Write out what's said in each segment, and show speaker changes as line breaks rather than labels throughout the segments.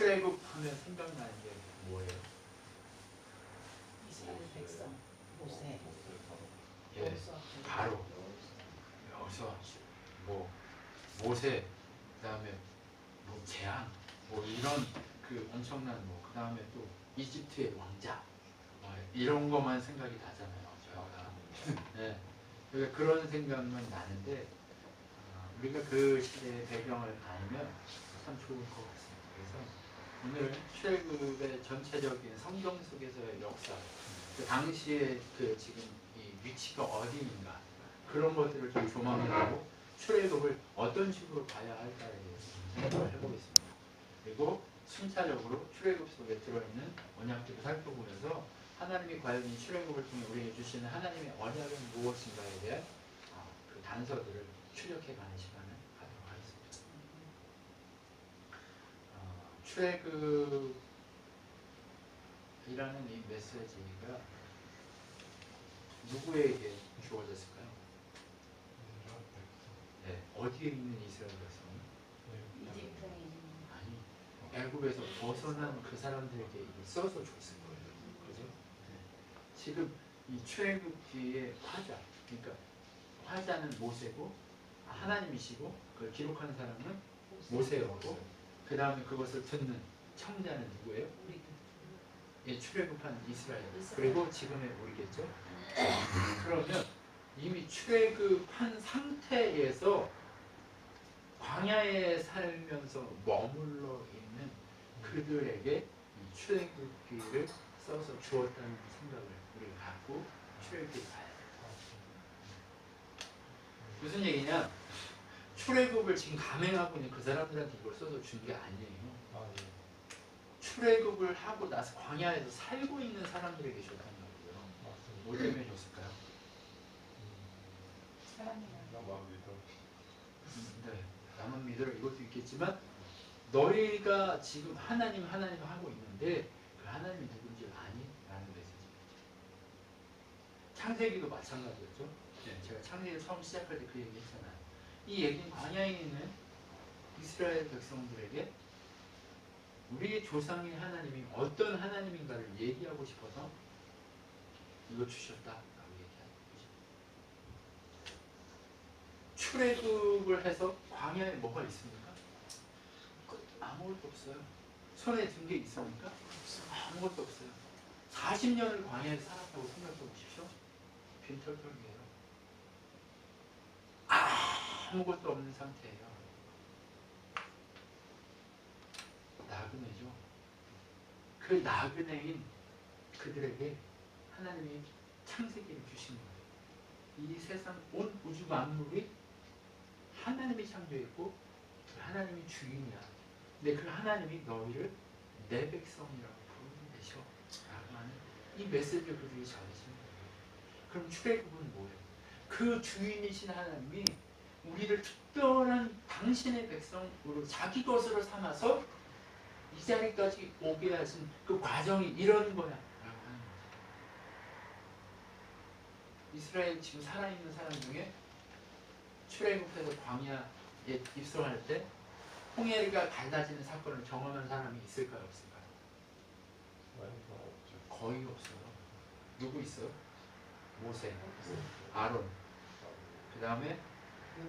출애굽하면 생각나는 게 뭐예요?
이스라엘 백성 모세
예, 바로 여기서 뭐 모세, 그다음에 뭐 재앙, 뭐 이런 그 엄청난 뭐 그다음에 또 이집트의 왕자 이런 것만 생각이 나잖아요. 저희가 네, 그러니까 그런 생각만 나는데 우리가 그 시대의 배경을 알면 참 좋을 것 같습니다. 그래서 오늘 출애굽의 전체적인 성경 속에서의 역사, 그 당시에 그 지금 이 위치가 어디인가 그런 것들을 좀 조망을 하고 출애굽을 어떤 식으로 봐야 할까에 대해서 생각을 해보겠습니다. 그리고 순차적으로 출애굽 속에 들어있는 언약들을 살펴보면서 하나님이 과연 이 출애굽을 통해 우리에게 주시는 하나님의 언약은 무엇인가에 대한 그 단서들을 추적해가는 시간을 갖도록 하겠습니다. 출애굽이라는 이 메시지가 누구에게 주어졌을까요? 네, 어디에 있는 이스라엘 백성이?
이집트에
아니, 애굽에서 벗어난 그 사람들에게 써서 줬을 거예요. 그죠? 네. 지금 이 출애굽 뒤에 화자, 그러니까 화자는 모세고 하나님이시고 그걸 기록하는 사람은 모세였고 그 다음에 그것을 듣는 청자는 누구예요? 예, 출애굽한 이스라엘 그리고 지금의 우리겠죠. 그러면 이미 출애굽한 상태에서 광야에 살면서 머물러 있는 그들에게 이 출애굽기를 써서 주었다는 생각을 우리가 갖고 출애굽기를 봐야 돼요. 무슨 얘기냐? 출애굽을 지금 감행하고 있는 그 사람들한테 이걸 써서 준 게 아니에요. 출애굽을 하고 나서 광야에서 살고 있는 사람들에게 줬단 말이에요. 뭐 때문에 줬을까요? 네, 나만 믿어라 이것도 있겠지만 너희가 지금 하나님 하고 있는데 그 하나님이 누군지 아니? 라는 메시지입니다. 창세기도 마찬가지였죠. 네, 제가 창세기 처음 시작할 때 그 얘기 했잖아요. 이 얘기는 광야에 있는 이스라엘 백성들에게 우리의 조상의 하나님이 어떤 하나님인가를 얘기하고 싶어서 이거 주셨다라고 얘기하는 거죠. 출애굽을 해서 광야에 뭐가 있습니까? 아무것도 없어요. 손에 든 게 있습니까? 아무것도 없어요. 40년을 광야에 살았다고 생각해 보십시오. 빈털털이에요. 아무것도 없는 상태예요. 나그네죠. 그 나그네인 그들에게 하나님이 창세기를 주신 거예요. 이 세상 온 우주 만물이 하나님이 창조했고 그 하나님이 주인이야. 근데 그 하나님이 너희를 내 백성이라고 부르는 것이죠. 라고 하는 이 메시지를 그들이 전해주는 거예요. 그럼 출애굽은 뭐예요? 그 주인이신 하나님이 우리를 특별한 당신의 백성으로 자기 것으로 삼아서 이 자리까지 오게 하신 그 과정이 이런 거야 라고 하는 거죠. 이스라엘 지금 살아있는 사람 중에 출애굽해서 광야에 입성할 때 홍해가 갈라지는 사건을 경험한 사람이 있을까요? 없을까요? 거의 없어요. 누구 있어요? 모세, 아론, 그 다음에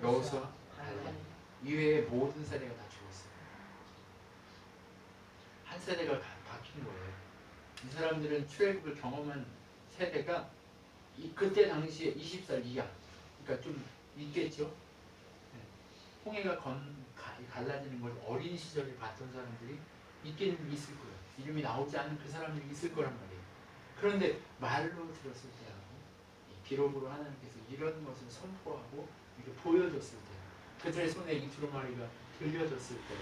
여호수아, 갈렙 이외의 모든 세대가 다 죽었어요. 한 세대가 바뀐 거예요. 이 사람들은 출애굽을 경험한 세대가 그때 당시에 20살 이하, 그러니까 좀 있겠죠. 네. 홍해가 갈라지는 걸 어린 시절에 봤던 사람들이 있기는 있을 거예요. 이름이 나오지 않은 그 사람들이 있을 거란 말이에요. 그런데 말로 들었을 때하고 기록으로 하나님께서 이런 것을 선포하고 이렇게 보여줬을 때, 그들의 손에 이 두루마리가 들려졌을 때,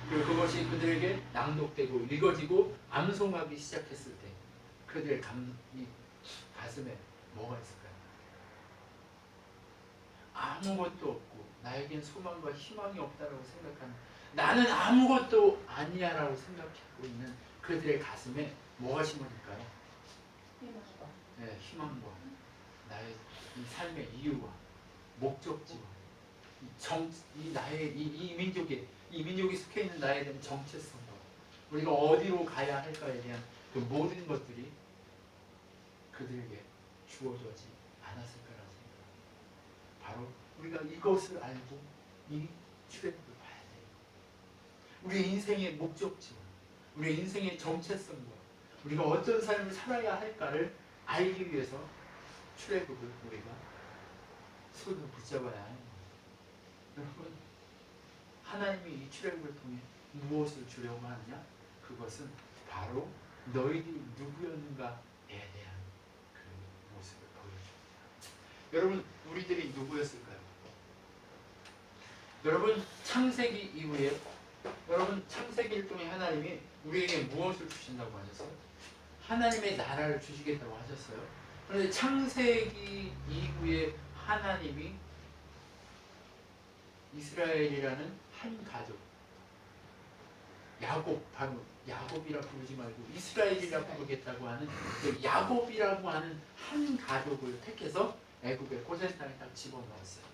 그리고 그것이 그들에게 낭독되고 읽어지고 암송하기 시작했을 때 그들의 이 가슴에 뭐가 있을까요? 아무것도 없고 나에겐 소망과 희망이 없다라고 생각하는, 나는 아무것도 아니야 라고 생각하고 있는 그들의 가슴에 뭐가 심어질까요?
희망과
네, 희망과 나의 이 삶의 이유와 목적지와 이 나의 이 민족이 속해 있는 나에 대한 정체성과 우리가 어디로 가야 할까에 대한 그 모든 것들이 그들에게 주어지지 않았을 거라는 생각. 바로 우리가 이것을 알고 이 출애굽을 봐야 돼요. 우리 인생의 목적지와 우리 인생의 정체성과 우리가 어떤 삶을 살아야 할까를 알기 위해서 출애굽을 우리가 손으로 붙잡아야 하는 거예요. 여러분, 하나님이 이 출애굽을 통해 무엇을 주려고 하느냐? 그것은 바로 너희들이 누구였는가에 대한 그 모습을 보여줍니다. 여러분, 우리들이 누구였을까요? 여러분, 창세기 이후에 여러분, 창세기를 통해 하나님이 우리에게 무엇을 주신다고 하셨어요? 하나님의 나라를 주시겠다고 하셨어요. 그런데 창세기 이후에 하나님이 이스라엘이라는 한 가족, 야곱, 바로 야곱이라 부르지 말고 이스라엘이라 부르겠다고 하는 그 야곱이라고 하는 한 가족을 택해서 애굽의 고센 땅에 딱 집어넣었어요.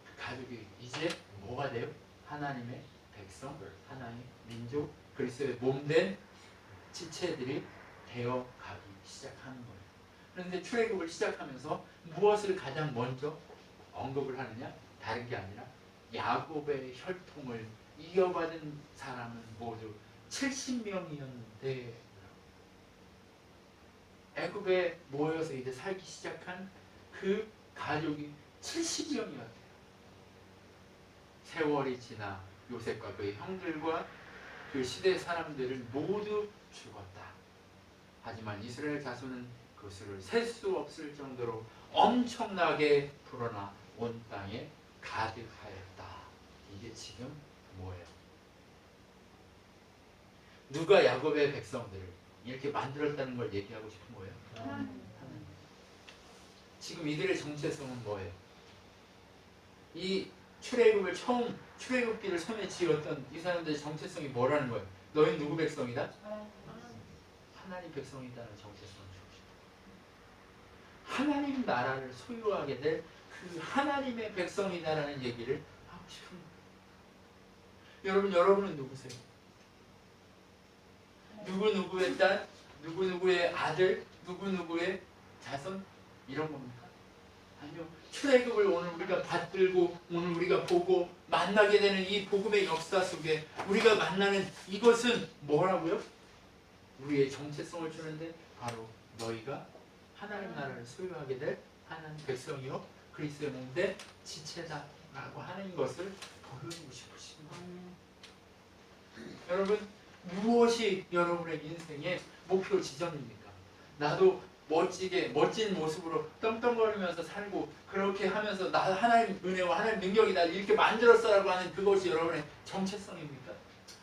그 가족이 이제 뭐가 돼요? 하나님의 백성, 하나님의 민족, 그리스도의 몸된 지체들이 되어가기 시작하는 거예요. 그런데 출애굽을 시작하면서 무엇을 가장 먼저 언급을 하느냐? 다른 게 아니라 야곱의 혈통을 이어받은 사람은 모두 70명이었는데 애굽에 모여서 이제 살기 시작한 그 가족이 70명이었대요. 세월이 지나 요셉과 그의 형들과 그 시대 사람들은 모두 죽었다. 하지만 이스라엘 자손은 그것을 셀 수 없을 정도로 엄청나게 불어나 온 땅에 가득하였다. 이게 지금 뭐예요? 누가 야곱의 백성들을 이렇게 만들었다는 걸 얘기하고 싶은 거예요? 하나님. 지금 이들의 정체성은 뭐예요? 이 출애굽을 처음 출애굽기를 처음에 지었던 이 사람들의 정체성이 뭐라는 거예요? 너희는 누구 백성이다? 하나님 백성이다는 정체성을 주고 싶어요. 하나님 나라를 소유하게 될 그 하나님의 백성이다라는 얘기를 하고 싶은 거예요. 여러분은 누구세요? 누구누구의 딸, 누구누구의 아들, 누구누구의 자손? 이런 겁니까? 아니요. 출애굽을 오늘 우리가 받들고 오늘 우리가 보고 만나게 되는 이 복음의 역사 속에 우리가 만나는 이것은 뭐라고요? 우리의 정체성을 주는데 바로 너희가 하나님 나라를 소유하게 될 하나님 백성이요 그리스도의 몸된 지체다라고 하는 것을 보여주고 싶으신 거예요. 여러분, 무엇이 여러분의 인생의 목표 지점입니까? 나도 멋진 모습으로 떵떵거리면서 살고 그렇게 하면서 나 하나님 은혜와 하나님 능력이 나 이렇게 만들었어라고 하는 그것이 여러분의 정체성입니까?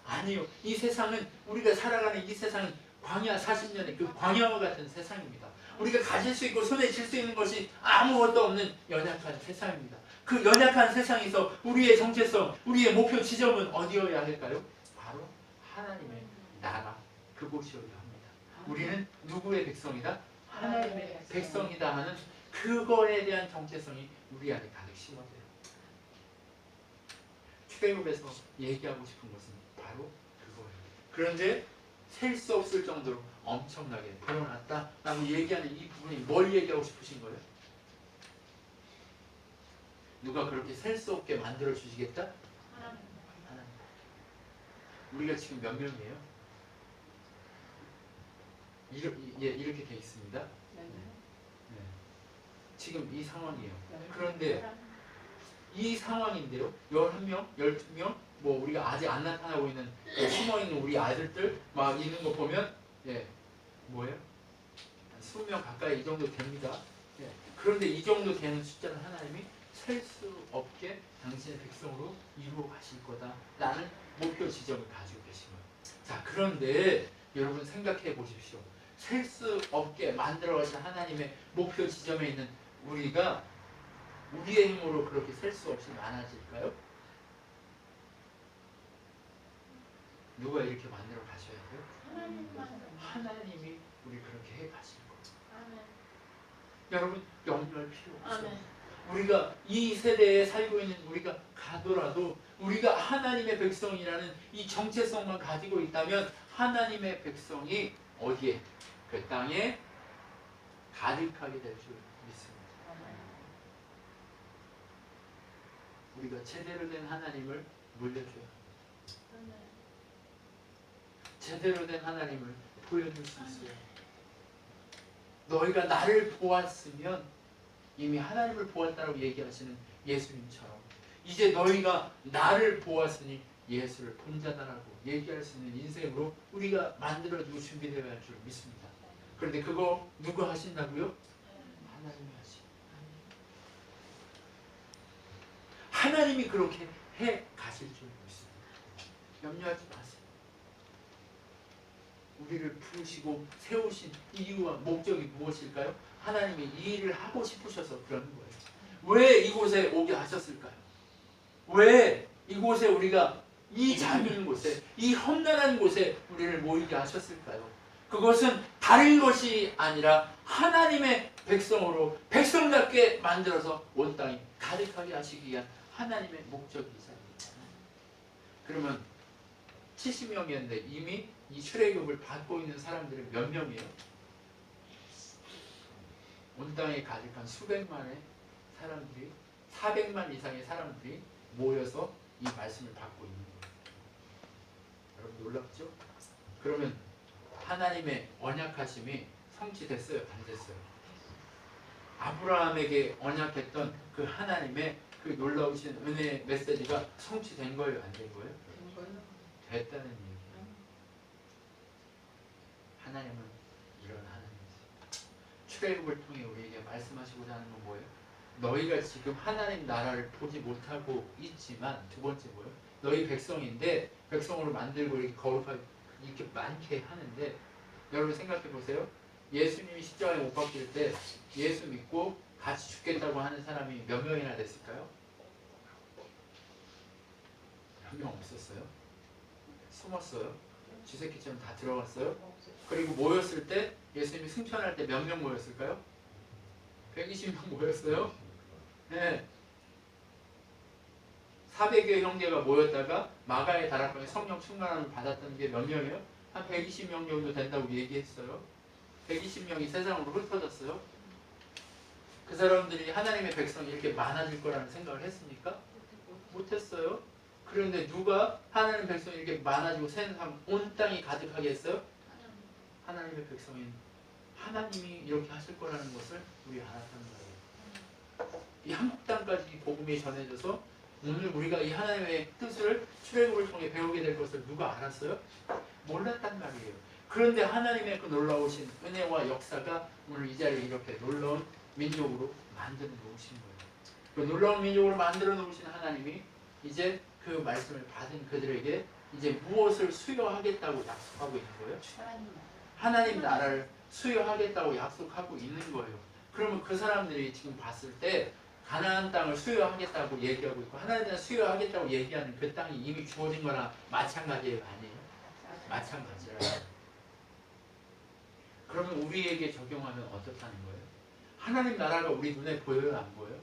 아니요. 이 세상은 우리가 살아가는 이 세상은 광야 40년의 그 광야와 같은 세상입니다. 우리가 가질 수 있고 손에 쥘 수 있는 것이 아무것도 없는 연약한 세상입니다. 그 연약한 세상에서 우리의 정체성, 우리의 목표 지점은 어디여야 할까요? 바로 하나님의 나라, 그곳이어야 합니다. 우리는 누구의 백성이다? 하나님의 백성이다 하는 그거에 대한 정체성이 우리 안에 가득 심어져요. 출애굽에서 얘기하고 싶은 것은 바로 그거예요. 그런데 셀 수 없을 정도로 엄청나게 불어났다라고 얘기하는 이 부분이 뭘 얘기하고 싶으신 거예요? 누가 그렇게 셀 수 없게 만들어 주시겠다? 하나님. 우리가 지금 몇 명이에요? 이렇게 돼 있습니다. 네. 지금 이 상황이에요. 그런데 이 상황인데요. 11명, 12명, 뭐 우리가 아직 안 나타나고 있는 숨어있는 우리 아들들 막 있는 거 보면 뭐예요? 한 20명 가까이 이 정도 됩니다. 그런데 이 정도 되는 숫자를 하나님이 셀 수 없게 당신의 백성으로 이루어 가실 거다라는 목표 지점을 가지고 계신 거예요. 자, 그런데 여러분 생각해 보십시오. 셀 수 없게 만들어 가신 하나님의 목표 지점에 있는 우리가 우리의 힘으로 그렇게 셀 수 없이 많아질까요? 누가 이렇게 만들어 가셔야 돼요? 하나님이 우리 그렇게 해 가실 거예요. 여러분 염려할 필요 없어요. 우리가 이 세대에 살고 있는 우리가 가더라도 우리가 하나님의 백성이라는 이 정체성만 가지고 있다면 하나님의 백성이 어디에? 그 땅에 가득하게 될 줄 믿습니다. 우리가 제대로 된 하나님을 물려줘야 합니다. 제대로 된 하나님을 보여줄 수 있어요. 너희가 나를 보았으면 이미 하나님을 보았다고 얘기하시는 예수님처럼 이제 너희가 나를 보았으니 예수를 본 자다라고 얘기할 수 있는 인생으로 우리가 만들어주고 준비되어야 할 줄 믿습니다. 그런데 그거 누가 하신다고요? 하나님이 하시. 하나님이 그렇게 해 가실 줄 믿습니다. 염려하지 마세요. 우리를 부르시고 세우신 이유와 목적이 무엇일까요? 하나님이 이 일을 하고 싶으셔서 그러는 거예요. 왜 이곳에 오게 하셨을까요? 왜 이곳에 우리가 이 작은 곳에 이 험난한 곳에 우리를 모이게 하셨을까요? 그것은 다른 것이 아니라 하나님의 백성으로 백성답게 만들어서 온 땅이 가득하게 하시기 위한 하나님의 목적이잖아요. 그러면 70명이었는데 이미 이 출애굽을 받고 있는 사람들은 몇 명이에요? 온 땅에 가득한 수백만의 사람들이 400만 이상의 사람들이 모여서 이 말씀을 받고 있는 거예요. 여러분 놀랍죠? 그러면 하나님의 언약하심이 성취됐어요? 안 됐어요? 아브라함에게 언약했던 그 하나님의 그 놀라우신 은혜의 메시지가 성취된 거예요? 안 된 거예요? 됐다는 얘기예요. 하나님은 이런 하나님이세요. 출애굽을 통해 우리에게 말씀하시고자 하는 건 뭐예요? 너희가 지금 하나님 나라를 보지 못하고 있지만 두 번째 뭐예요? 너희 백성인데 백성으로 만들고 이렇게 거룩하게 이렇게 많게 하는데 여러분 생각해 보세요. 예수님이 십자가에 못 박힐 때 예수 믿고 같이 죽겠다고 하는 사람이 몇 명이나 됐을까요? 몇 명 없었어요? 숨었어요? 쥐새끼처럼 다 들어갔어요? 그리고 모였을 때 예수님이 승천할 때 몇 명 모였을까요? 120명 모였어요? 네. 400여 형제가 모였다가 마가의 다락방에 성령 충만함을 받았던 게 몇 명이에요? 한 120명 정도 된다고 얘기했어요. 120명이 세상으로 흩어졌어요. 그 사람들이 하나님의 백성이 이렇게 많아질 거라는 생각을 했습니까? 못했어요. 그런데 누가 하나님의 백성이 이렇게 많아지고 세상 온 땅이 가득하게 했어요? 하나님의 백성인 하나님이 이렇게 하실 거라는 것을 우리 알았다는 거예요. 이 한국 땅까지 복음이 전해져서 오늘 우리가 이 하나님의 뜻을 출애굽을 통해 배우게 될 것을 누가 알았어요? 몰랐단 말이에요. 그런데 하나님의 그 놀라우신 은혜와 역사가 오늘 이 자리에 이렇게 놀라운 민족으로 만들어 놓으신 거예요. 그 놀라운 민족으로 만들어 놓으신 하나님이 이제 그 말씀을 받은 그들에게 이제 무엇을 수여하겠다고 약속하고 있는 거예요? 하나님 나라를 수여하겠다고 약속하고 있는 거예요. 그러면 그 사람들이 지금 봤을 때 가나안 땅을 수여하겠다고 얘기하고 있고 하나님 나라를 수여하겠다고 얘기하는 그 땅이 이미 주어진 거나 마찬가지예요? 아니에요? 마찬가지라요. 그러면 우리에게 적용하면 어떻다는 거예요? 하나님 나라가 우리 눈에 보여요? 안 보여요?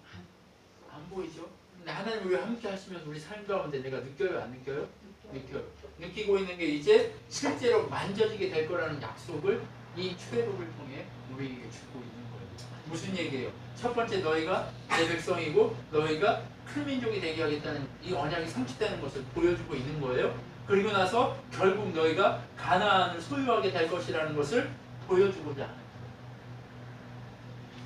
안 보이죠? 근데 하나님 우리와 함께 하시면 우리 삶 가운데 내가 느껴요? 안 느껴요? 느껴요. 느끼고 있는 게 이제 실제로 만져지게 될 거라는 약속을 이 출애굽을 통해 우리에게 주고 있는 거예요. 무슨 얘기예요? 첫 번째 너희가 내 백성이고 너희가 큰 민족이 되게 하겠다는 이 언약이 성취되는 것을 보여주고 있는 거예요. 그리고 나서 결국 너희가 가나안을 소유하게 될 것이라는 것을 보여주고자 하는 거예요.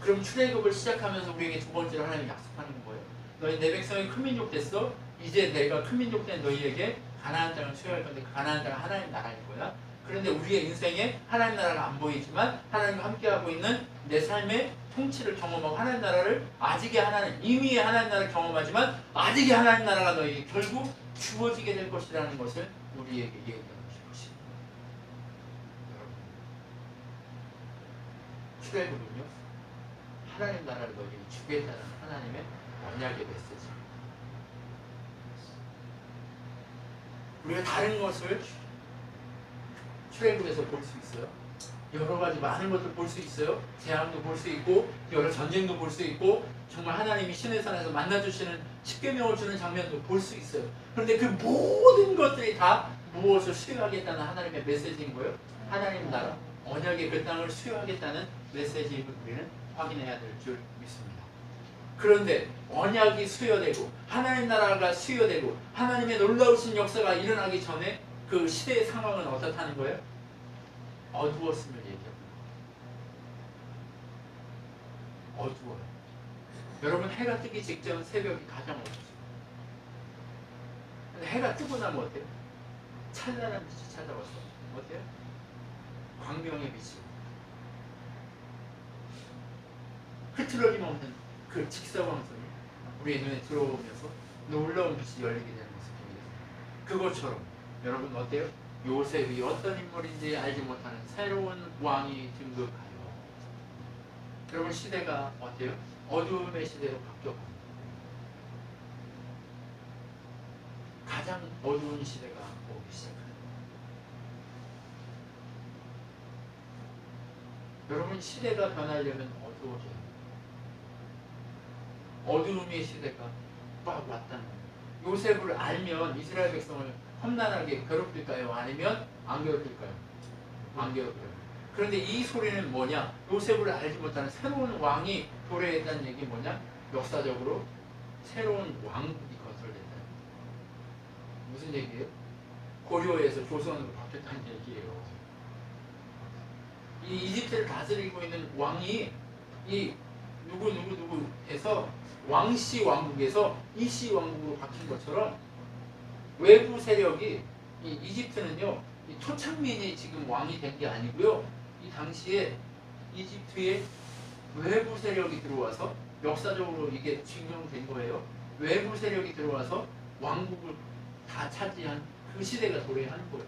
그럼 출애굽을 시작하면서 우리에게 두 번째로 하나님이 약속하는 거예요. 너희 내 백성이 큰 민족 됐어. 이제 내가 큰 민족 된 너희에게 가나안 땅을 수여할 건데 그 가나안 땅은 하나님 나라일 거야. 그런데 우리의 인생에 하나님 나라가 안 보이지만 하나님과 함께하고 있는 내 삶의 통치를 경험하고 하나님 나라를 아직의 하나님, 이미의 하나님 나라를 경험하지만 아직의 하나님 나라가 너희에게 결국 주어지게 될 것이라는 것을 우리에게 얘기하고 싶으신 거예요. 여러분, 출애굽은요 하나님 나라를 너희에게 주겠다는 하나님의 언약의 메시지. 우리가 다른 것을 출애굽에서 볼 수 있어요? 여러 가지 많은 것들 볼 수 있어요. 재앙도 볼 수 있고 여러 전쟁도 볼 수 있고 정말 하나님이 신의 산에서 만나주시는 십계명을 주는 장면도 볼 수 있어요. 그런데 그 모든 것들이 다 무엇을 수여하겠다는 하나님의 메시지인 거예요. 하나님 나라 언약의 그 땅을 수여하겠다는 메시지임을 우리는 확인해야 될 줄 믿습니다. 그런데 언약이 수여되고 하나님 나라가 수여되고 하나님의 놀라우신 역사가 일어나기 전에 그 시대의 상황은 어떻다는 거예요? 어두웠음을 얘기합니다. 어두워요. 여러분 해가 뜨기 직전 새벽이 가장 어둡습니다. 근데 해가 뜨고 나면 어때요? 찬란한 빛이 찾아왔어. 어때요? 광명의 빛이 흐트러짐 없는 그 직사광선이 우리의 눈에 들어오면서 놀라운 빛이 열리게 되는 모습입니다. 그것처럼 여러분 어때요? 요셉이 어떤 인물인지 알지 못하는 새로운 왕이 등극하여 여러분 시대가 어때요? 어두움의 시대로 바뀌어갑니다. 가장 어두운 시대가 오기 시작합니다. 여러분 시대가 변하려면 어두워져야 합니다. 어두움의 시대가 막 왔다는 거예요. 요셉을 알면 이스라엘 백성을 험난하게 괴롭힐까요? 아니면 안 괴롭힐까요? 안 괴롭혀요. 그런데 이 소리는 뭐냐? 요셉을 알지 못하는 새로운 왕이 도래했다는 얘기 뭐냐? 역사적으로 새로운 왕국이 건설됐다. 무슨 얘기예요? 고려에서 조선으로 바뀌었다는 얘기예요. 이 이집트를 다스리고 있는 왕이 이 누구에서 왕씨 왕국에서 이씨 왕국으로 바뀐 것처럼 외부 세력이 이 이집트는요 이 토착민이 지금 왕이 된 게 아니고요 이 당시에 이집트에 외부 세력이 들어와서 역사적으로 이게 증명된 거예요. 외부 세력이 들어와서 왕국을 다 차지한 그 시대가 도래하는 거예요.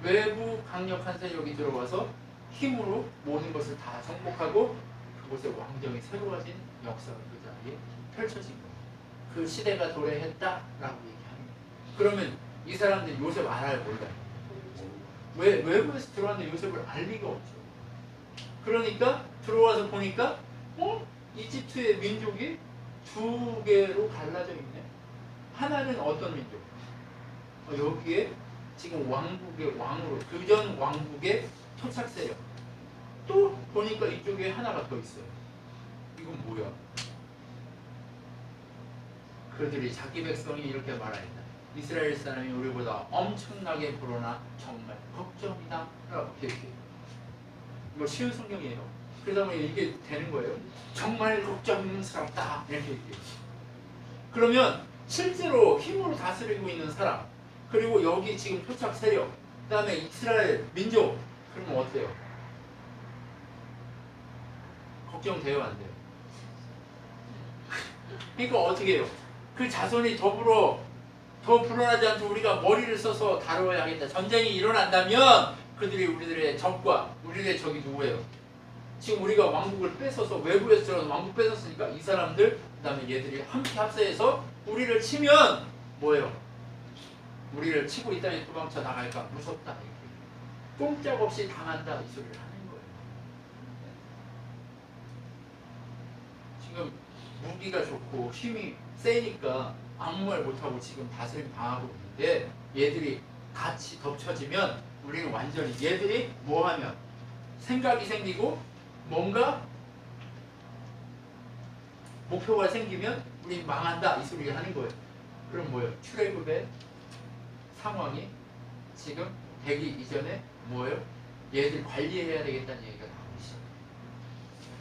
외부 강력한 세력이 들어와서 힘으로 모든 것을 다 정복하고 그곳에 왕정이 새로워진 역사가 그 자리에 펼쳐진 거예요. 그 시대가 도래했다라고 얘기합니다. 그러면 이 사람들이 요셉 알아요? 몰라요? 왜 외부에서 들어왔는데 요셉을 알 리가 없죠. 그러니까 들어와서 보니까 이집트의 민족이 두 개로 갈라져 있네. 하나는 어떤 민족? 여기에 지금 왕국의 왕으로 그전 왕국의 토착 세력. 또 보니까 이쪽에 하나가 더 있어요. 이건 뭐야? 그들이 자기 백성이 이렇게 말하였다. 이스라엘 사람이 우리보다 엄청나게 불어나 정말 걱정이다 라고 이렇게. 이거 쉬운 성경이에요. 그러다 이게 되는 거예요. 정말 걱정스럽다 이렇게 얘기해요. 그러면 실제로 힘으로 다스리고 있는 사람 그리고 여기 지금 토착 세력 그 다음에 이스라엘 민족 그러면 어때요? 걱정돼요 안 돼요? 그러니까 어떻게 해요? 그 자손이 더 불어나지 않도록 우리가 머리를 써서 다뤄야겠다. 전쟁이 일어난다면 그들이 우리들의 적과 우리들의 적이 누구예요? 지금 우리가 왕국을 뺏어서 외부에서 들어서 왕국 뺏었으니까 이 사람들 그 다음에 얘들이 함께 합세해서 우리를 치면 뭐예요? 우리를 치고 이 땅에 도망쳐 나갈까 무섭다 이렇게 꼼짝없이 당한다 이 소리를 하는 거예요. 지금 무기가 좋고 힘이 세니까 아무 말 못하고 지금 다스림 당하고 있는데 얘들이 같이 덮쳐지면 우리는 완전히 얘들이 뭐하면 생각이 생기고 뭔가 목표가 생기면 우리 망한다 이 소리를 하는 거예요. 그럼 뭐예요? 출애굽의 상황이 지금 되기 이전에 뭐예요? 얘들 관리해야 되겠다는 얘기가 나오고 있어요.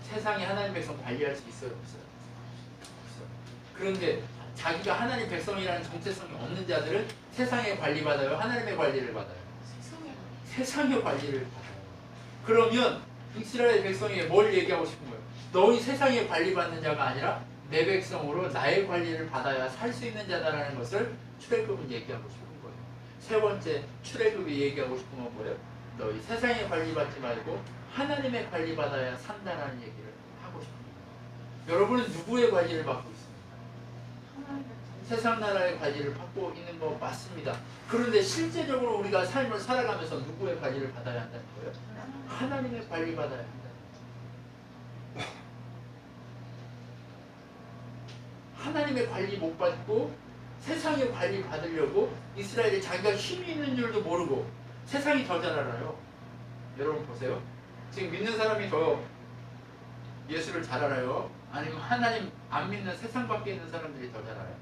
세상에 하나님 백성 관리할 수 있어요? 없어요? 없어요. 그런데 자기가 하나님 백성이라는 정체성이 없는 자들은 세상의 관리받아요? 하나님의 관리를 받아요? 세상의 관리를 받아요. 그러면 이스라엘 백성에게 뭘 얘기하고 싶은 거예요? 너희 세상의 관리받는 자가 아니라 내 백성으로 나의 관리를 받아야 살 수 있는 자다라는 것을 출애굽은 얘기하고 싶은 거예요. 세 번째 출애굽이 얘기하고 싶은 건 뭐예요? 너희 세상의 관리받지 말고 하나님의 관리받아야 산다라는 얘기를 하고 싶은 거예요. 여러분은 누구의 관리를 받고 있습니까? 세상 나라의 관리를 받고 있는 거 맞습니다. 그런데 실제적으로 우리가 삶을 살아가면서 누구의 관리를 받아야 한다는 거예요? 하나님의 관리 받아야 한다. 하나님의 관리 못 받고 세상의 관리 받으려고 이스라엘이 자기가 힘이 있는 줄도 모르고 세상이 더 잘 알아요. 여러분 보세요. 지금 믿는 사람이 더 예수를 잘 알아요? 아니면 하나님 안 믿는 세상 밖에 있는 사람들이 더 잘 알아요?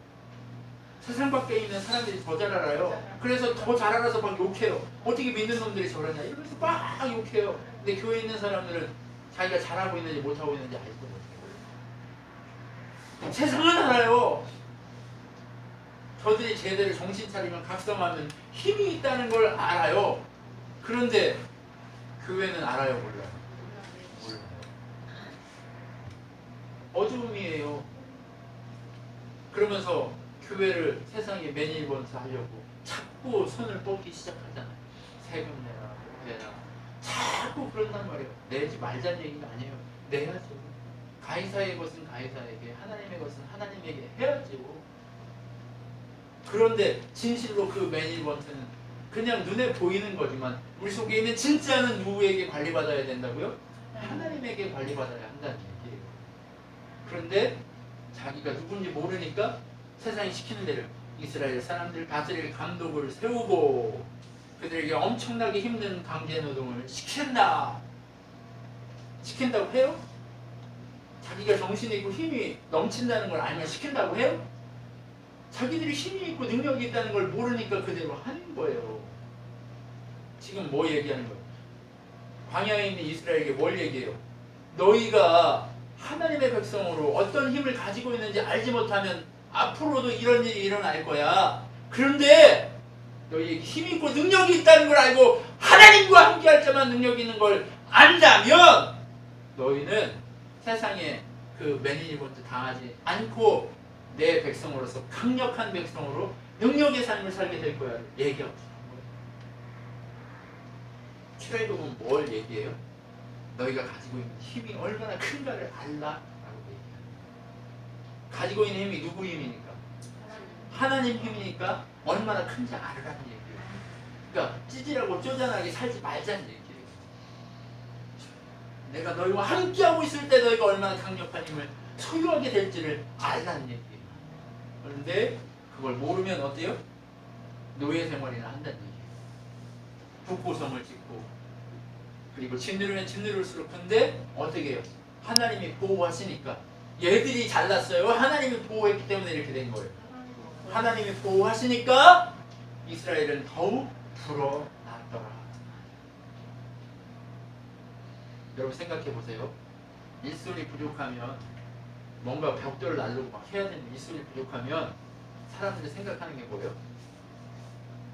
세상 밖에 있는 사람들이 더 잘 알아요. 그래서 더 잘 알아서 막 욕해요. 어떻게 믿는 놈들이 저러냐 이러면서 막 욕해요. 근데 교회에 있는 사람들은 자기가 잘하고 있는지 못하고 있는지 알고 못해요. 세상은 알아요. 저들이 제대로 정신 차리면 각성하면 힘이 있다는 걸 알아요. 그런데 교회는 알아요, 몰라요? 몰라요. 어두움이에요. 그러면서 교회를 세상에 매니지먼트 하려고 자꾸 손을 뻗기 시작하잖아요. 세금 내라. 자꾸 그런단 말이에요. 내지 말자는 얘기가 아니에요. 내야죠. 가이사의 것은 가이사에게, 하나님의 것은 하나님에게 해야죠. 그런데 진실로 그 매니지먼트는 그냥 눈에 보이는 거지만 우리 속에 있는 진짜는 누구에게 관리받아야 된다고요? 하나님에게 관리받아야 한다는 얘기예요. 그런데 자기가 누군지 모르니까 세상이 시키는 대로 이스라엘 사람들 다스릴 감독을 세우고 그들에게 엄청나게 힘든 강제노동을 시킨다고 해요? 자기가 정신이 있고 힘이 넘친다는 걸 알면 시킨다고 해요? 자기들이 힘이 있고 능력이 있다는 걸 모르니까 그대로 하는 거예요. 지금 뭐 얘기하는 거예요? 광야에 있는 이스라엘에게 뭘 얘기해요? 너희가 하나님의 백성으로 어떤 힘을 가지고 있는지 알지 못하면 앞으로도 이런 일이 일어날 거야. 그런데 너희에게 힘이 있고 능력이 있다는 걸 알고 하나님과 함께 할 자만 능력이 있는 걸 안다면 너희는 세상에 그 매니지먼트 당하지 않고 내 백성으로서 강력한 백성으로 능력의 삶을 살게 될 거야. 얘기하고 싶은 거예요. 출애굽은 뭘 얘기해요? 너희가 가지고 있는 힘이 얼마나 큰가를 알라? 라고 얘기해요. 가지고 있는 힘이 누구 힘이니까? 하나님 힘이니까 얼마나 큰지 알으라는 얘기예요. 그러니까 찌질하고 쪼잔하게 살지 말자는 얘기예요. 내가 너희와 함께하고 있을 때 너희가 얼마나 강력한 힘을 소유하게 될지를 알라는 얘기예요. 그런데 그걸 모르면 어때요? 노예 생활이나 한다는 얘기예요. 북고성을 짓고 그리고 짓누르면 짓누를수록 근데 어떻게 해요? 하나님이 보호하시니까 얘들이 잘났어요. 하나님이 보호했기 때문에 이렇게 된 거예요. 하나님이 보호하시니까 이스라엘은 더욱 불어났더라. 여러분 생각해 보세요. 일손이 부족하면 뭔가 벽돌을 날르고 막 해야 되는 일손이 부족하면 사람들이 생각하는 게 뭐예요?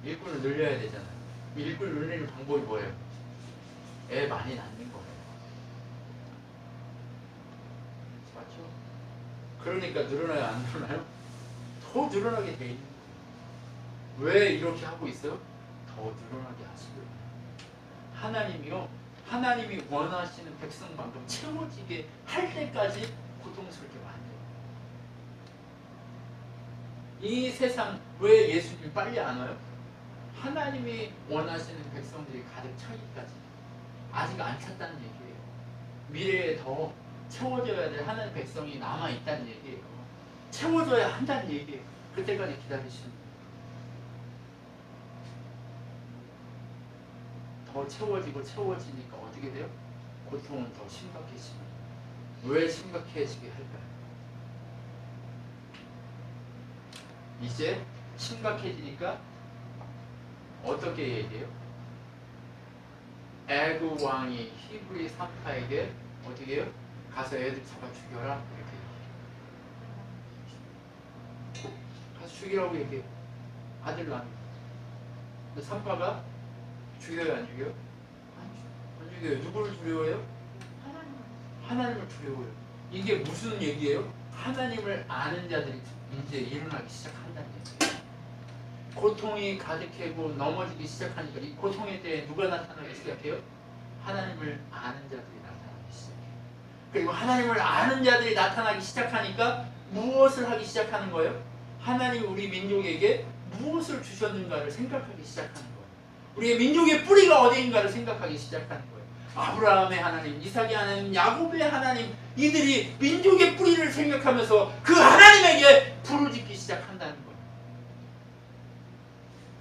일꾼을 늘려야 되잖아요. 일꾼을 늘리는 방법이 뭐예요? 애 많이 낳는 거예요. 맞죠? 그러니까 늘어나요? 안 늘어나요? 더 늘어나게 돼 있는 거예요. 왜 이렇게 하고 있어요? 더 늘어나게 하시려고. 하나님이요. 하나님이 원하시는 백성만큼 채워지게 할 때까지 고통스럽게 만들어요. 이 세상 왜 예수님이 빨리 안 와요? 하나님이 원하시는 백성들이 가득 차기까지 아직 안 찼다는 얘기예요. 미래에 더 채워져야 될 하나님의 백성이 남아있다는 얘기예요. 채워져야 한다는 얘기예요. 그때까지 기다리시는 거예요. 더 채워지니까 어떻게 돼요? 고통은 더 심각해집니다. 왜 심각해지게 할까요? 이제 심각해지니까 어떻게 얘기해요? 애굽 왕이 히브리 산파에게 어떻게 해요? 가서 애들 잡아 죽여라 이렇게 얘기해요. 가서 죽이라고 얘기해요. 아들 낳는. 근데 산파가 죽여요 안 죽여요? 안 죽여요. 누구를 두려워해요? 하나님을 두려워해요. 이게 무슨 얘기예요? 하나님을 아는 자들이 이제 일어나기 시작한다는 얘기예요. 고통이 가득하고 넘어지기 시작하니까 이 고통의 때에 누가 나타나기 시작해요? 하나님을 아는 자들이 나타나기 시작해요. 그리고 하나님을 아는 자들이 나타나기 시작하니까 무엇을 하기 시작하는 거예요? 하나님이 우리 민족에게 무엇을 주셨는가를 생각하기 시작하는 거예요. 우리의 민족의 뿌리가 어디인가를 생각하기 시작하는 거예요. 아브라함의 하나님, 이삭의 하나님, 야곱의 하나님, 이들이 민족의 뿌리를 생각하면서 그 하나님에게 부르짖기 시작한다는 거예요.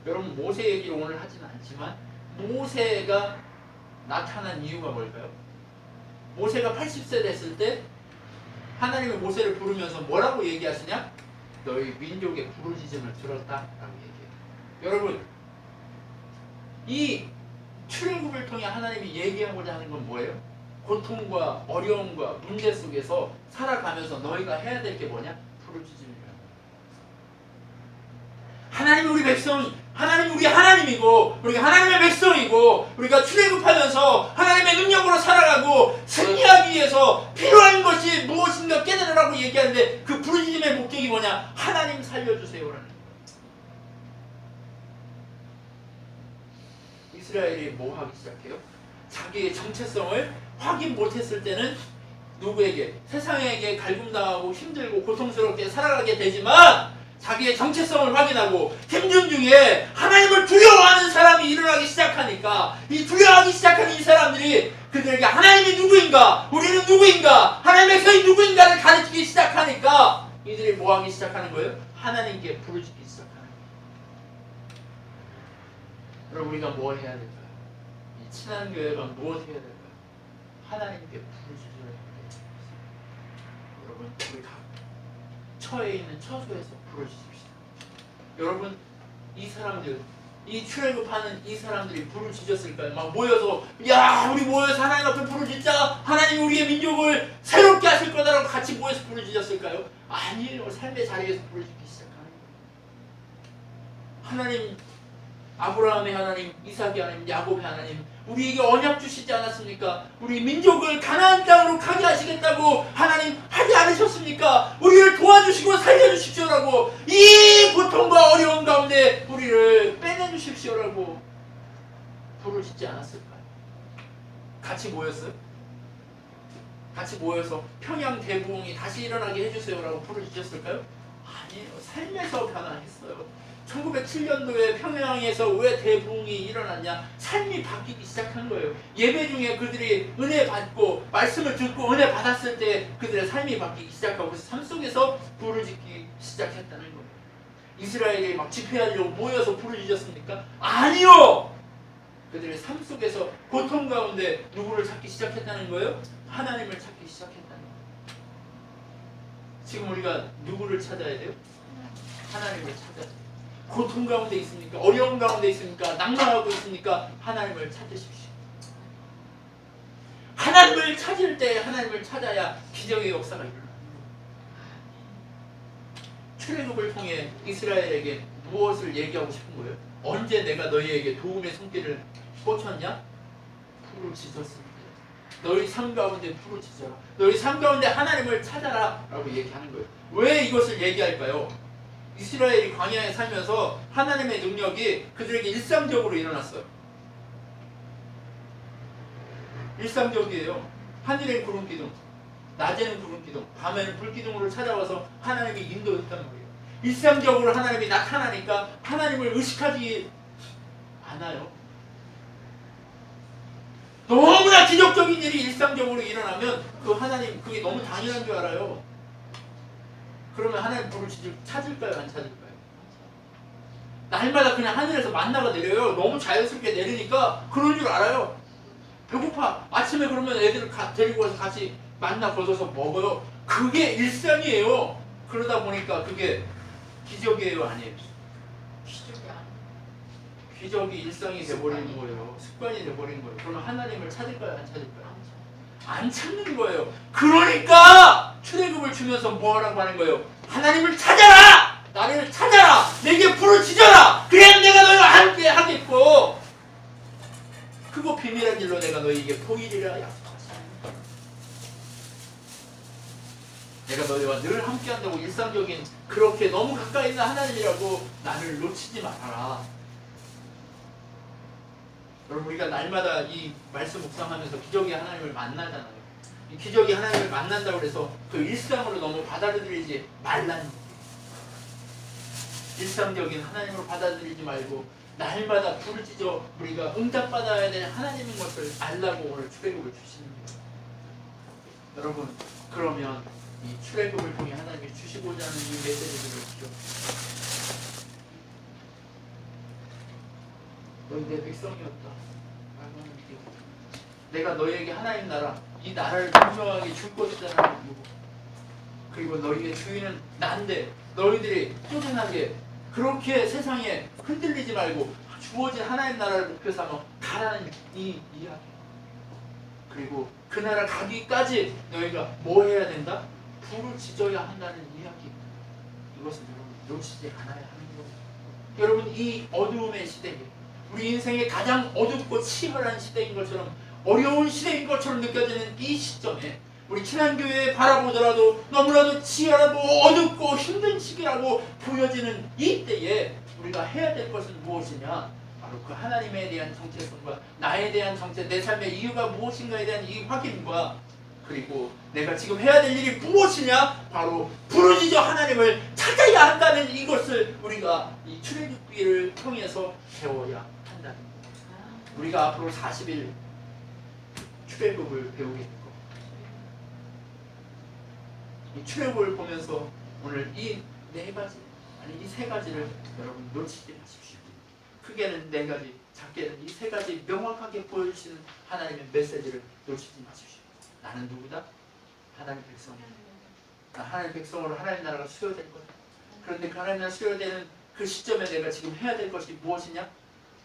여러분, 모세 얘기를 오늘 하지는 않지만 모세가 나타난 이유가 뭘까요? 모세가 80세 됐을 때 하나님이 모세를 부르면서 뭐라고 얘기하시냐? 너희 민족의 부르짖음을 들었다라고 얘기해요. 여러분, 이 출애굽을 통해 하나님이 얘기하고자 하는 건 뭐예요? 고통과 어려움과 문제 속에서 살아가면서 너희가 해야 될 게 뭐냐? 부르짖음이라는 거예요. 하나님이 우리 백성, 하나님이 우리 하나님이고 우리가 하나님의 백성이고 우리가 출애굽하면서 하나님의 능력으로 살아가고 승리하기 위해서 필요한 것이 무엇인가 깨달으라고 얘기하는데 그 부르짖음의 목적이 뭐냐? 하나님 살려주세요라는 거예요. 이스라엘이 뭐 하기 시작해요? 자기의 정체성을 확인 못했을 때는 누구에게? 세상에게 갈굼당하고 힘들고 고통스럽게 살아가게 되지만 자기의 정체성을 확인하고 힘든 중에 하나님을 두려워하는 사람이 일어나기 시작하니까 이 두려워하기 시작하는 이 사람들이 그들에게 하나님이 누구인가? 우리는 누구인가? 하나님의 백성이 누구인가를 가르치기 시작하니까 이들이 뭐 하기 시작하는 거예요? 하나님께 부르짖기 시작하는 거예요. 그럼 우리가 뭐 해야 될까요? 이 친한교회가 무엇 해야 될까요? 하나님께 부르짖어야 돼요. 여러분, 우리 각 처에 있는 처소에서 부르짖읍시다. 여러분, 이 사람들, 이 출애굽하는 이 사람들이 부르짖었을까요? 막 모여서 야, 우리 모여서 하나님 앞에 부르짖자. 하나님 우리의 민족을 새롭게 하실 거다라고 같이 모여서 부르짖었을까요? 아니에요. 삶의 자리에서 부르짖기 시작하는 거예요. 하나님, 아브라함의 하나님, 이삭의 하나님, 야곱의 하나님, 우리에게 언약 주시지 않았습니까? 우리 민족을 가나안 땅으로 가게 하시겠다고 하나님 하지 않으셨습니까? 우리를 도와주시고 살려주십시오라고, 이 고통과 어려움 가운데 우리를 빼내주십시오라고 부르짖지 않았을까요? 같이 모였어요? 같이 모여서 평양 대부흥이 다시 일어나게 해주세요라고 부르짖었을까요? 아니에요. 삶에서 변화했어요. 1907년도에 평양에서 왜 대부흥이 일어났냐? 삶이 바뀌기 시작한 거예요. 예배 중에 그들이 은혜 받고 말씀을 듣고 은혜 받았을 때 그들의 삶이 바뀌기 시작하고 그래서 삶 속에서 부르짖기 시작했다는 거예요. 이스라엘이 막 집회하려고 모여서 부르짖었습니까? 아니요! 그들의 삶 속에서 고통 가운데 누구를 찾기 시작했다는 거예요? 하나님을 찾기 시작했다는 거예요. 지금 우리가 누구를 찾아야 돼요? 하나님을 찾아야 돼요. 고통 가운데 있습니까? 어려움 가운데 있습니까? 낭만하고 있습니까? 하나님을 찾으십시오. 하나님을 찾을 때 하나님을 찾아야 기적의 역사가 일어납니다. 출애굽을 통해 이스라엘에게 무엇을 얘기하고 싶은 거예요? 언제 내가 너희에게 도움의 손길을 꽂혔냐? 부르짖었을 때. 너희 삶 가운데 부르짖어라. 너희 삶 가운데 하나님을 찾아라 라고 얘기하는 거예요. 왜 이것을 얘기할까요? 이스라엘이 광야에 살면서 하나님의 능력이 그들에게 일상적으로 일어났어요. 일상적이에요. 하늘엔 구름기둥, 낮에는 구름기둥, 밤에는 불기둥으로 찾아와서 하나님이 인도했단 말이에요. 일상적으로 하나님이 나타나니까 하나님을 의식하지 않아요. 너무나 기적적인 일이 일상적으로 일어나면 그 하나님, 그게 너무 당연한 줄 알아요. 그러면 하나님 불을 찾을까요? 안 찾을까요? 날마다 그냥 하늘에서 만나가 내려요. 너무 자연스럽게 내리니까 그런 줄 알아요. 배고파. 아침에 그러면 애들을 데리고 와서 같이 만나 거둬서 먹어요. 그게 일상이에요. 그러다 보니까 그게 기적이에요? 아니에요?
기적이 아니에요.
기적이 일상이 돼버리는 거예요. 습관이 돼버리는 거예요. 그러면 하나님을 찾을까요? 안 찾을까요? 안 찾는 거예요. 그러니까 출애굽을 주면서 뭐라고 하는 거예요? 하나님을 찾아라! 나를 찾아라! 내게 부르짖어라! 그래야 내가 너희와 함께 하겠고 그거 비밀한 일로 내가 너희에게 보이리라 약속하시는 내가 너희와 늘 함께 한다고 일상적인 그렇게 너무 가까이 있는 하나님이라고 나를 놓치지 말아라. 여러분, 우리가 날마다 이 말씀 묵상하면서 기적의 하나님을 만나잖아요. 이 기적의 하나님을 만난다고 해서 그 일상으로 너무 받아들이지 말라는 거예요. 일상적인 하나님으로 받아들이지 말고 날마다 부르짖어 우리가 응답받아야 될 하나님인 것을 알라고 오늘 출애굽을 주시는 거예요. 여러분, 그러면 이 출애굽을 통해 하나님이 주시고자 하는 이 메시지를 기억. 너희 내 백성이었다. 내가 너희에게 하나님 나라, 이 나라를 분명하게 줄 것이다. 그리고 너희의 주인은 난데 너희들이 꾸준하게 그렇게 세상에 흔들리지 말고 주어진 하나님 나라를 목표 삼아 가라는 이 이야기. 그리고 그 나라 가기까지 너희가 뭐 해야 된다? 부르짖어야 한다는 이야기. 이것을 여러분 놓치지 않아야 하는 거예요. 여러분, 이 어두움의 시대에 우리 인생의 가장 어둡고 치열한 시대인 것처럼, 어려운 시대인 것처럼 느껴지는 이 시점에 우리 친한교회에 바라보더라도 너무나도 치열하고 어둡고 힘든 시기라고 보여지는 이 때에 우리가 해야 될 것은 무엇이냐? 바로 그 하나님에 대한 정체성과 나에 대한 정체, 내 삶의 이유가 무엇인가에 대한 이 확인과, 그리고 내가 지금 해야 될 일이 무엇이냐? 바로 부르짖어 하나님을 찾아야 한다는 이것을 우리가 이 출애굽기를 통해서 배워야 한다는 거예요. 우리가 앞으로 40일 출애굽을 배우게 될 겁니다. 이 출애굽을 보면서 오늘 이 네 가지, 아니 이 세 가지를 여러분 놓치지 마십시오. 크게는 네 가지, 작게는 이 세 가지 명확하게 보여주시는 하나님의 메시지를 놓치지 마십시오. 나는 누구다? 하나님 백성이다. 하나님 백성으로 하나님 나라가 수여될 거다. 그런데 그 하나님 나라 수여되는 그 시점에 내가 지금 해야 될 것이 무엇이냐?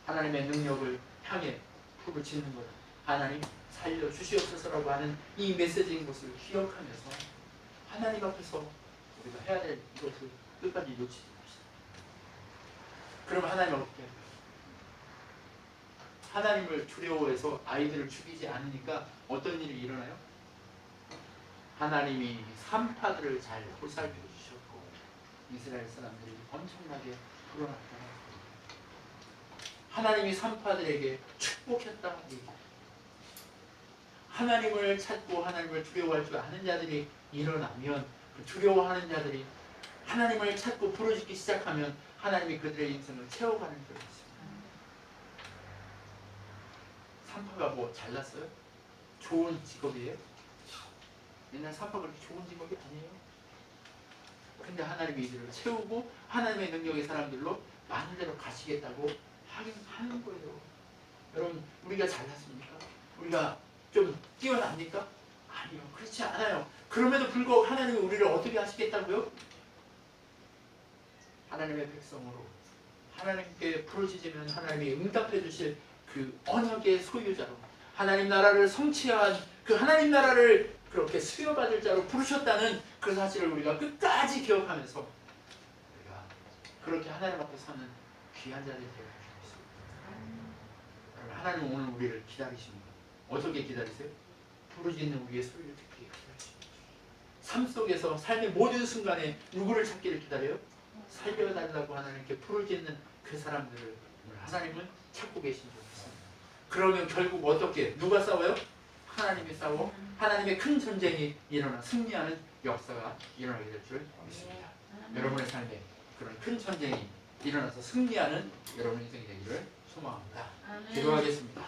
하나님의 능력을 향해 부르짖는 거다. 하나님 살려주시옵소서라고 하는 이 메시지인 것을 기억하면서 하나님 앞에서 우리가 해야 될 이것을 끝까지 놓치지 맙시다. 그럼 하나님 어떻게 할까요? 하나님을 두려워해서 아이들을 죽이지 않으니까 어떤 일이 일어나요? 하나님이 산파들을 잘 보살펴 주셨고 이스라엘 사람들이 엄청나게 불어났다. 하나님이 산파들에게 축복했다. 하나님을 찾고 하나님을 두려워할 줄 아는 자들이 일어나면, 그 두려워하는 자들이 하나님을 찾고 부르짖기 시작하면 하나님이 그들의 인생을 채워가는 것이 있습니다. 산파가 뭐 잘났어요? 좋은 직업이에요? 옛날 산파가 그렇게 좋은 직업이 아니에요. 근데 하나님이 이들을 채우고 하나님의 능력의 사람들로 많은 데로 가시겠다고 하는 거예요. 여러분, 우리가 잘났습니까? 우리가 좀 뛰어납니까? 아니요, 그렇지 않아요. 그럼에도 불구하고 하나님이 우리를 어떻게 하시겠다고요? 하나님의 백성으로 하나님께 부르짖으면 하나님이 응답해 주실 그 언약의 소유자로, 하나님 나라를 성취한 그 하나님 나라를 그렇게 수여받을 자로 부르셨다는 그 사실을 우리가 끝까지 기억하면서 우리가 그렇게 하나님 앞에 서는 귀한 자들이 되어 주십시오. 하나님은 오늘 우리를 기다리십니다. 어떻게 기다리세요? 부르짖는 우리의 소리를 듣기 기다리십니다. 삶 속에서 삶의 모든 순간에 누구를 찾기를 기다려요? 살려달라고 하나님께 부르짖는 그 사람들을 하나님은 찾고 계신 줄 믿습니다. 그러면 결국 어떻게? 누가 싸워요? 하나님이 싸워 하나님의 큰 전쟁이 일어나 승리하는 역사가 일어나게 될 줄 믿습니다. 여러분의 삶에 그런 큰 전쟁이 일어나서 승리하는 여러분의 인생이 되기를 소망합니다. 기도하겠습니다.